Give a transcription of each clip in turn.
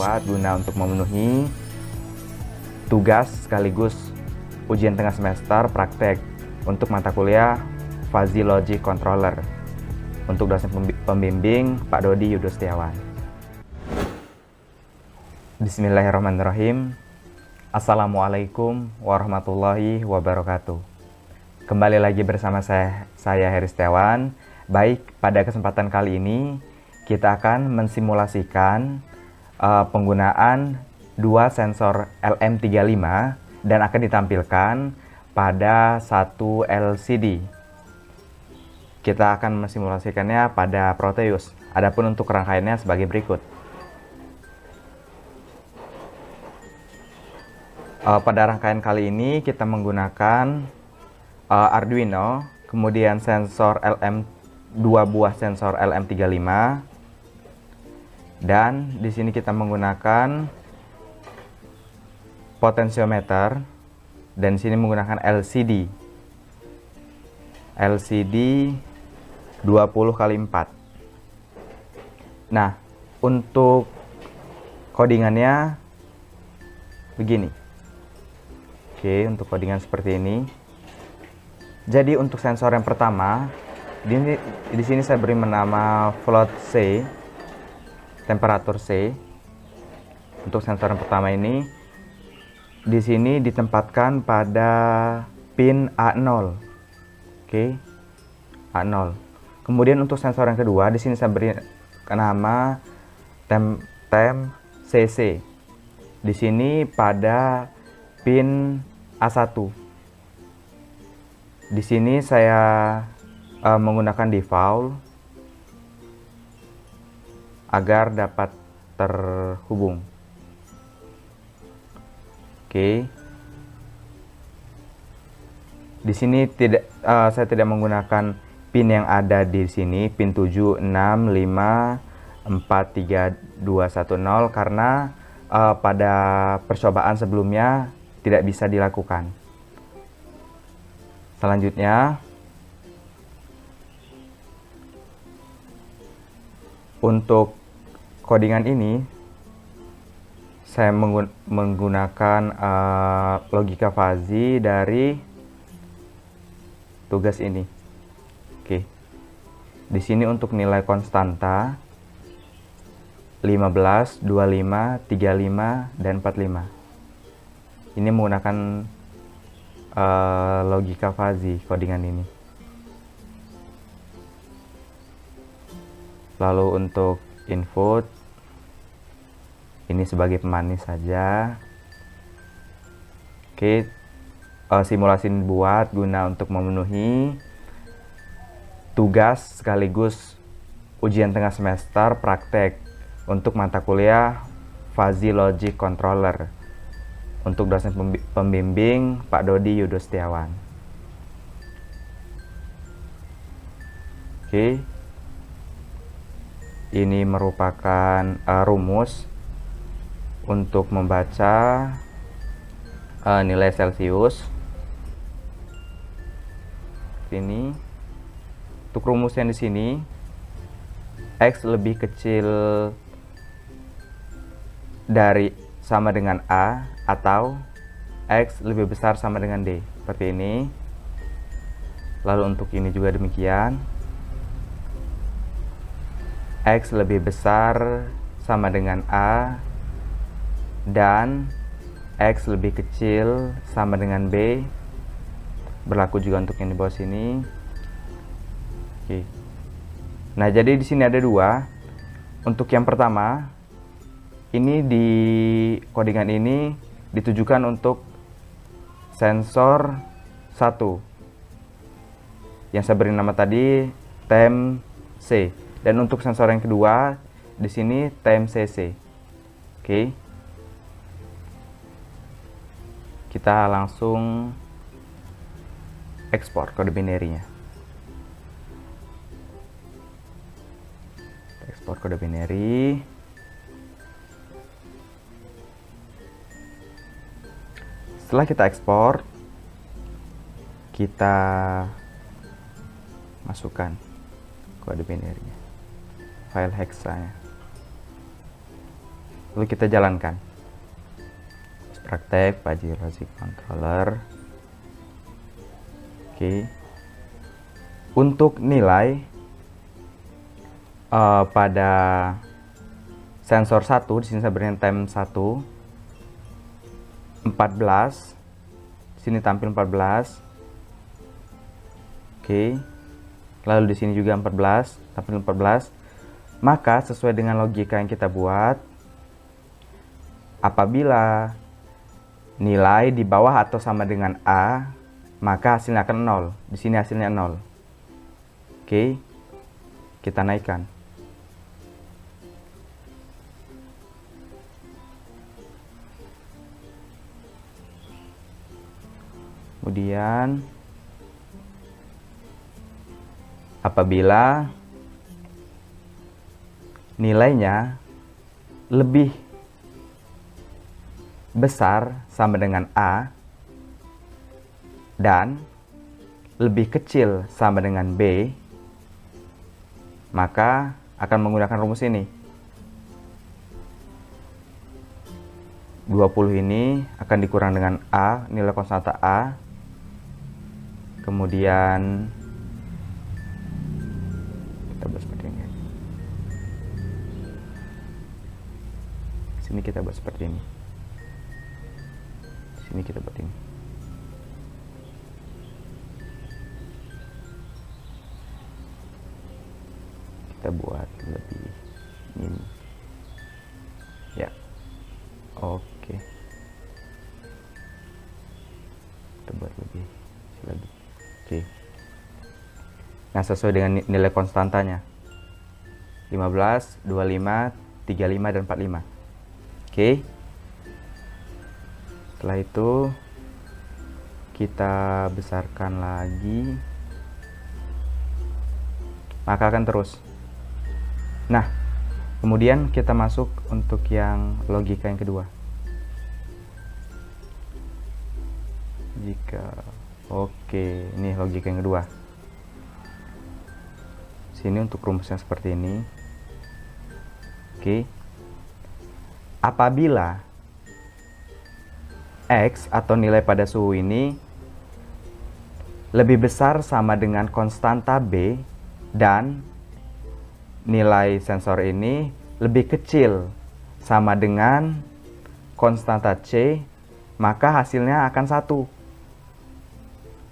dibuat guna untuk memenuhi tugas sekaligus ujian tengah semester praktek untuk mata kuliah Fuzzy Logic Controller untuk dosen pembimbing Pak Dodi Yudo Setiawan. Bismillahirrahmanirrahim. Assalamualaikum warahmatullahi wabarakatuh. Kembali lagi bersama saya Heri Setiawan. Baik, pada kesempatan kali ini kita akan mensimulasikan penggunaan dua sensor LM35 dan akan ditampilkan pada satu LCD. Kita akan mensimulasikannya pada Proteus. Adapun untuk rangkaiannya sebagai berikut. Pada rangkaian kali ini kita menggunakan Arduino, kemudian dua buah sensor LM35, dan di sini kita menggunakan potensiometer, dan di sini menggunakan LCD 20x4. Nah, untuk codingannya begini. Oke, untuk codingan seperti ini. Jadi untuk sensor yang pertama, di sini saya beri nama float C, temperatur C. Untuk sensor yang pertama ini, di sini ditempatkan pada pin A0. Oke, A0. Kemudian untuk sensor yang kedua, di sini saya beri nama temp CC. Di sini pada pin A1. Di sini saya menggunakan default agar dapat terhubung. Oke. Di sini saya tidak menggunakan pin yang ada di sini, pin 7, 6, 5, 4, 3, 2, 1, 0, karena pada percobaan sebelumnya tidak bisa dilakukan. Selanjutnya, untuk codingan ini saya menggunakan logika fuzzy dari tugas ini. Oke. Di sini untuk nilai konstanta 15, 25, 35, dan 45. Ini menggunakan logika fuzzy codingan ini. Lalu untuk input ini sebagai pemanis saja. Oke, simulasi dibuat guna untuk memenuhi tugas sekaligus ujian tengah semester praktek untuk mata kuliah Fuzzy Logic Controller untuk dosen pembimbing Pak Dodi Yudo Setiawan. Oke, ini merupakan rumus untuk membaca nilai Celcius. Ini untuk rumus yang di sini, X lebih kecil dari sama dengan A atau X lebih besar sama dengan D, seperti ini. Lalu untuk ini juga demikian, X lebih besar sama dengan A dan X lebih kecil sama dengan B. Berlaku juga untuk yang di bawah sini. Oke. Nah, jadi di sini ada dua. Untuk yang pertama, ini di codingan ini ditujukan untuk sensor 1 yang saya beri nama tadi temp C, dan untuk sensor yang kedua di sini temp CC. Oke. Kita langsung ekspor kode binary-nya. Ekspor kode binary. Setelah kita ekspor, kita masukkan kode binary-nya, file hexa-nya. lalu kita jalankan. Praktek Fuzzy Logic Controller. Oke. Untuk nilai pada sensor 1, di sini saya berikan time 1, 14. Sini tampil 14. Oke. Lalu di sini juga 14, tampil 14. Maka sesuai dengan logika yang kita buat, apabila nilai di bawah atau sama dengan A, maka hasilnya akan 0. Di sini hasilnya 0. Oke, kita naikkan. Kemudian, apabila nilainya lebih besar sama dengan A dan lebih kecil sama dengan B, maka akan menggunakan rumus ini. 20 ini akan dikurang dengan A, nilai konstanta A. Kemudian kita buat seperti ini. Sini kita buat seperti ini. Sini kita buat ini. Kita buat lebih ini. Ya. Oke. Kita buat lebih lagi. Oke. Nah, sesuai dengan nilai konstantanya. 15, 25, 35 dan 45. Oke. Setelah itu kita besarkan lagi, maka akan terus. Nah, kemudian kita masuk untuk yang logika yang kedua. Oke, ini logika yang kedua. Sini untuk rumusnya seperti ini. Oke. Apabila X atau nilai pada suhu ini lebih besar sama dengan konstanta B dan nilai sensor ini lebih kecil sama dengan konstanta C, maka hasilnya akan 1.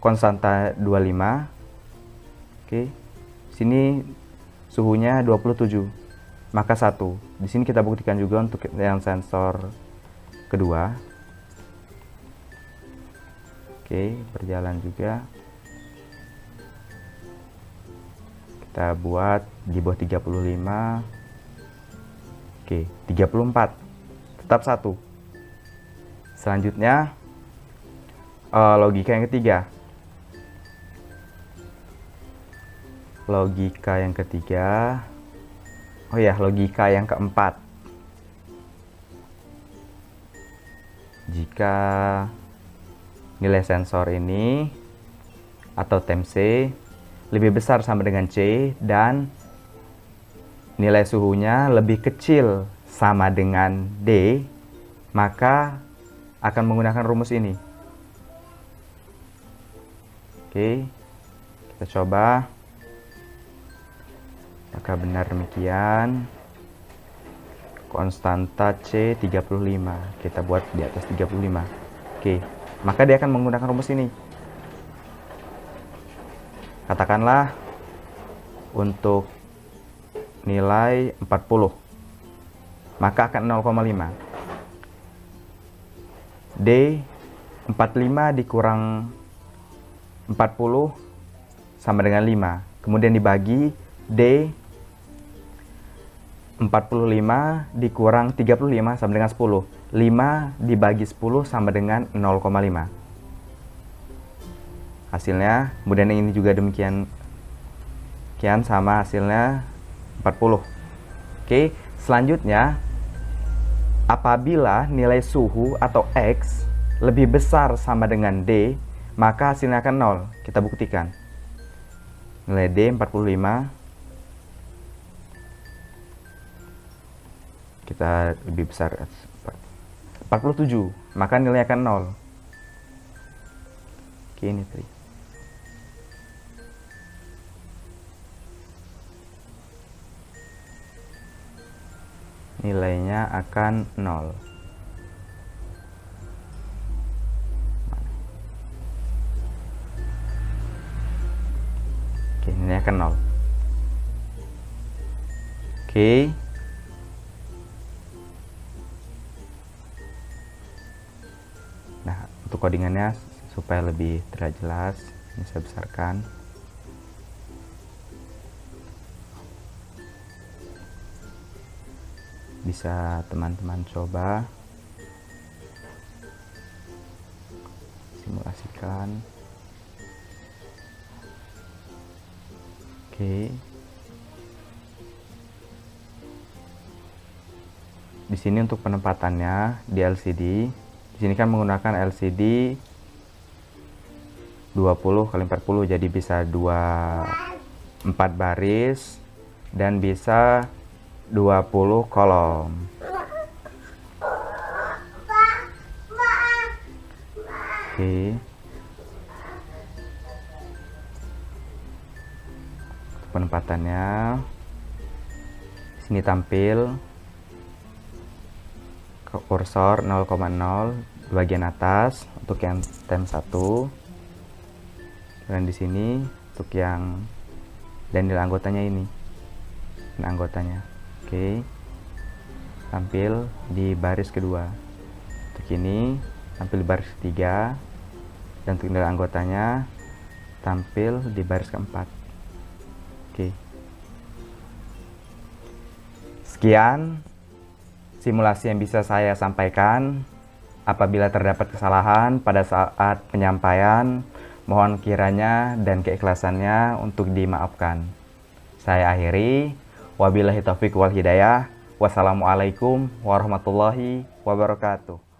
Konstanta 25. Oke. Sini suhunya 27. Maka 1. Di sini kita buktikan juga untuk yang sensor kedua. Oke, berjalan juga. Kita buat di bawah 35. Oke, 34. Tetap 1. Selanjutnya logika yang ketiga. Logika yang ketiga. Oh ya, logika yang keempat. Jika nilai sensor ini atau temp C lebih besar sama dengan C dan nilai suhunya lebih kecil sama dengan D, maka akan menggunakan rumus ini. Oke, kita coba. Apakah benar demikian? Konstanta C 35. Kita buat di atas 35. Oke, maka dia akan menggunakan rumus ini. Katakanlah untuk nilai 40, maka akan 0,5. D 45 dikurang 40 sama dengan 5. Kemudian dibagi D 45 dikurang 35 sama dengan 10. 5 dibagi 10 sama dengan 0,5. Hasilnya, kemudian yang ini juga demikian sama hasilnya 40. Oke, selanjutnya apabila nilai suhu atau X lebih besar sama dengan D, maka hasilnya akan 0. Kita buktikan. Nilai D 45. kita lebih besar 47, maka nilainya akan 0. Oke, ini tadi. Nilainya akan 0. Oke, nilainya akan 0. Oke. Nah, untuk codingannya supaya lebih terlihat jelas, ini saya besarkan. Bisa teman-teman coba simulasikan. Oke. Di sini untuk penempatannya di LCD. Di sini kan menggunakan LCD 20x40, jadi bisa 4 baris dan bisa 20 kolom. Oke. Penempatannya di sini tampil kursor 0,0 di bagian atas untuk yang tem 1, dan di sini untuk yang dan nilai anggotanya ini. Nah, anggotanya. Oke. Tampil di baris kedua. Untuk ini tampil di baris ketiga, dan untuk nilai anggotanya tampil di baris keempat. Oke. Sekian simulasi yang bisa saya sampaikan. Apabila terdapat kesalahan pada saat penyampaian, mohon kiranya dan keikhlasannya untuk dimaafkan. Saya akhiri. Wabillahi taufiq wal hidayah. Wassalamualaikum warahmatullahi wabarakatuh.